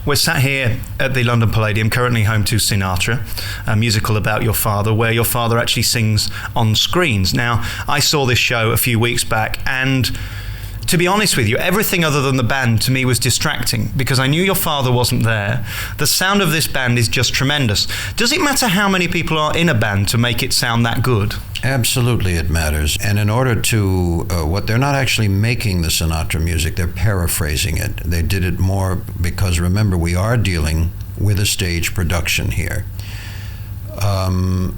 We're sat here at the London Palladium, currently home to Sinatra, a musical about your father, where your father actually sings on screens. Now, I saw this show a few weeks back, and to be honest with you, everything other than the band to me was distracting because I knew your father wasn't there. The sound of this band is just tremendous. Does it matter how many people are in a band to make it sound that good? Absolutely, it matters. And in order to, they're not actually making the Sinatra music, they're paraphrasing it. They did it more because, remember, we are dealing with a stage production here. I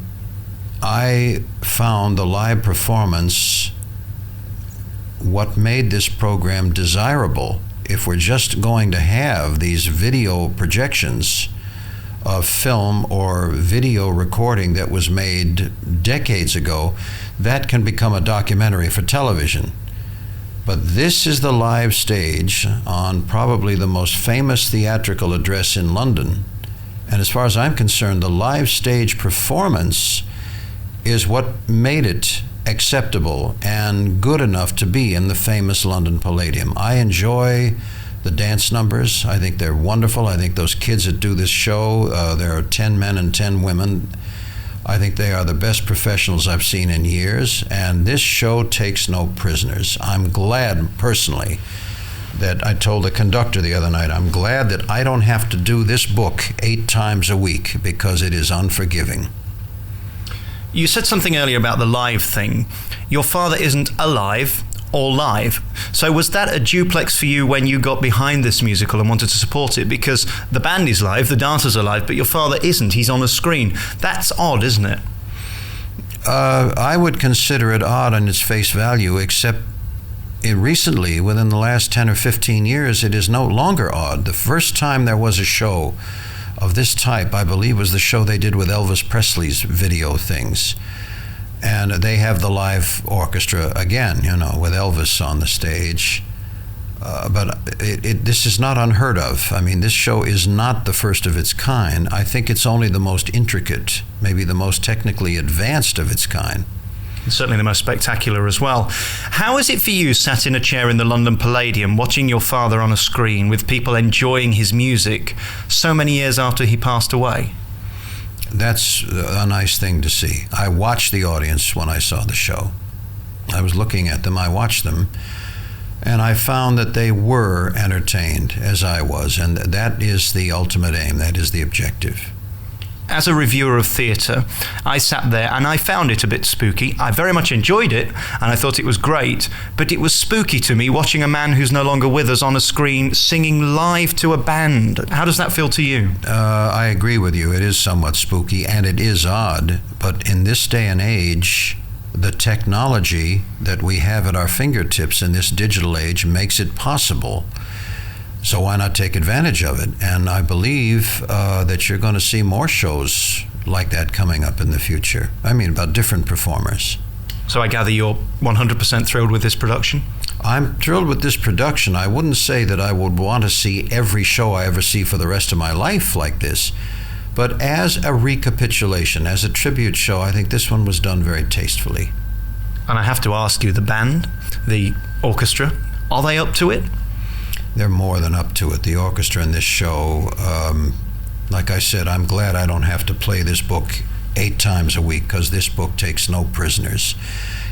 found the live performance what made this program desirable. If we're just going to have these video projections of film or video recording that was made decades ago, that can become a documentary for television. But this is the live stage on probably the most famous theatrical address in London. And as far as I'm concerned, the live stage performance is what made it acceptable and good enough to be in the famous London Palladium. I enjoy the dance numbers. I think they're wonderful. I think those kids that do this show, there are 10 men and 10 women. I think they are the best professionals I've seen in years, and this show takes no prisoners. I'm glad, personally, that I told the conductor the other night, I'm glad that I don't have to do this book 8 times a week because it is unforgiving. You said something earlier about the live thing. Your father isn't alive or live. So was that a duplex for you when you got behind this musical and wanted to support it? Because the band is live, the dancers are live, but your father isn't. He's on a screen. That's odd, isn't it? I would consider it odd on its face value, except recently, within the last 10 or 15 years, it is no longer odd. The first time there was a show of this type, I believe, was the show they did with Elvis Presley's video things. And they have the live orchestra again, with Elvis on the stage. But this is not unheard of. I mean, this show is not the first of its kind. I think it's only the most intricate, maybe the most technically advanced of its kind. Certainly the most spectacular as well. How is it for you, sat in a chair in the London Palladium, watching your father on a screen with people enjoying his music so many years after he passed away? That's a nice thing to see. I watched the audience when I saw the show. I was looking at them, I watched them, and I found that they were entertained as I was, and that is the ultimate aim, that is the objective. As a reviewer of theatre, I sat there and I found it a bit spooky. I very much enjoyed it and I thought it was great, but it was spooky to me watching a man who's no longer with us on a screen singing live to a band. How does that feel to you? I agree with you. It is somewhat spooky and it is odd, but in this day and age, the technology that we have at our fingertips in this digital age makes it possible. So why not take advantage of it? And I believe that you're going to see more shows like that coming up in the future. I mean, about different performers. So I gather you're 100% thrilled with this production? I'm thrilled with this production. I wouldn't say that I would want to see every show I ever see for the rest of my life like this. But as a recapitulation, as a tribute show, I think this one was done very tastefully. And I have to ask you, the band, the orchestra, are they up to it? They're more than up to it. The orchestra in this show, like I said, I'm glad I don't have to play this book 8 times a week because this book takes no prisoners.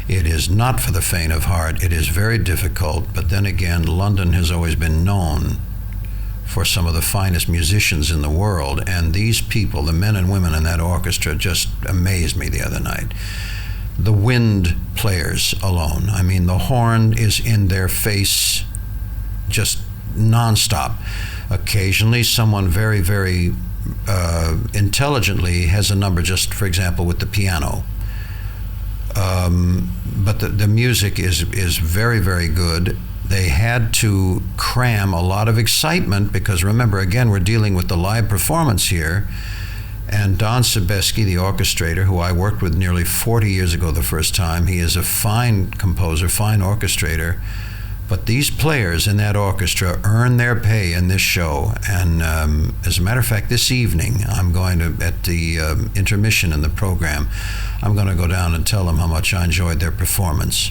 It is not for the faint of heart. It is very difficult, but then again, London has always been known for some of the finest musicians in the world, and these people, the men and women in that orchestra, just amazed me the other night. The wind players alone, I mean, the horn is in their face just nonstop. Occasionally, someone very, very intelligently has a number, just for example, with the piano. But the music is very, very good. They had to cram a lot of excitement because, remember, again, we're dealing with the live performance here. And Don Sebesky, the orchestrator, who I worked with nearly 40 years ago the first time, he is a fine composer, fine orchestrator. But these players in that orchestra earn their pay in this show. And as a matter of fact, this evening, I'm going to, at the intermission in the program, I'm going to go down and tell them how much I enjoyed their performance.